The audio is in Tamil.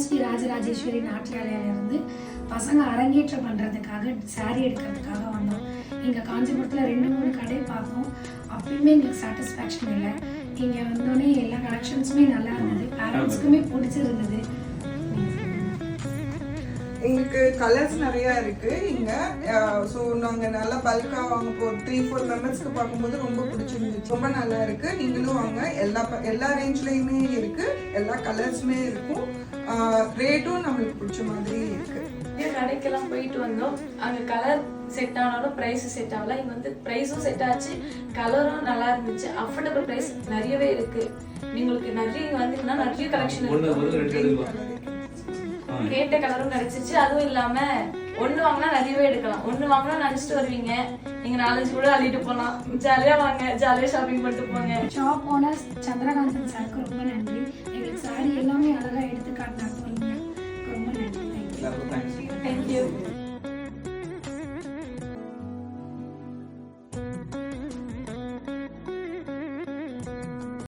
ஸ்ரீ ராஜராஜேஸ்வரி நாட்டியாலயிலிருந்து பசங்க அரங்கேற்றம் பண்ணுறதுக்காக சாரீ எடுக்கிறதுக்காக வந்தோம். இங்கே காஞ்சிபுரத்தில் 2-3 கடை பார்த்தோம். அப்பயுமே எங்களுக்கு சாட்டிஸ்ஃபேக்ஷன் இல்லை. இங்கே வந்தோடனே எல்லா கலெக்ஷன்ஸுமே நல்லா இருந்தது, பேரண்ட்ஸ்க்குமே பிடிச்சிருந்தது. எங்களுக்கு கலர்ஸ் நிறையா இருக்குது இங்கே. ஸோ நாங்கள் நல்லா பல்காக வாங்க போ 3-4 மெம்பர்ஸ்க்கு பார்க்கும்போது ரொம்ப பிடிச்சிருந்துச்சு. ரொம்ப நல்லா இருக்குது. நீங்களும் வாங்க. எல்லா ரேஞ்ச்லேயுமே இருக்குது, எல்லா கலர்ஸுமே இருக்கும். ரேட்டும் நம்மளுக்கு பிடிச்ச மாதிரி இருக்குது. கடைக்கெல்லாம் போயிட்டு வந்தோம். அங்கே கலர் செட் ஆனாலும் ப்ரைஸ் செட் ஆகல. இங்கே வந்து ப்ரைஸும் செட் ஆச்சு, கலரும் நல்லா இருந்துச்சு. அஃபோர்டபுள் ப்ரைஸ் நிறையவே இருக்கு. உங்களுக்கு நிறைய இங்கே வந்தீங்கன்னா நிறைய கலெக்ஷன் இருக்கு. கேட்ட கலரும் கிடைச்சிச்சு. அதுவும் இல்லாம ஒண்ணு வாங்கினா நிறையவே எடுக்கலாம். ஒண்ணு வாங்கினா நினைச்சிட்டு வருவீங்க, நீங்க 4-5 கூட அள்ளிட்டு போலாம். ஜாலியா வாங்க, ஜாலியா ஷாப்பிங் பண்ணிட்டு போங்க. ஷாப் ஓனர் சந்திரகாந்தன் சாருக்கு ரொம்ப நன்றி. எங்களுக்கு சாரி எல்லாமே அழகா எடுத்து காட்டினாங்க. ரொம்ப நன்றி. தேங்க்யூ.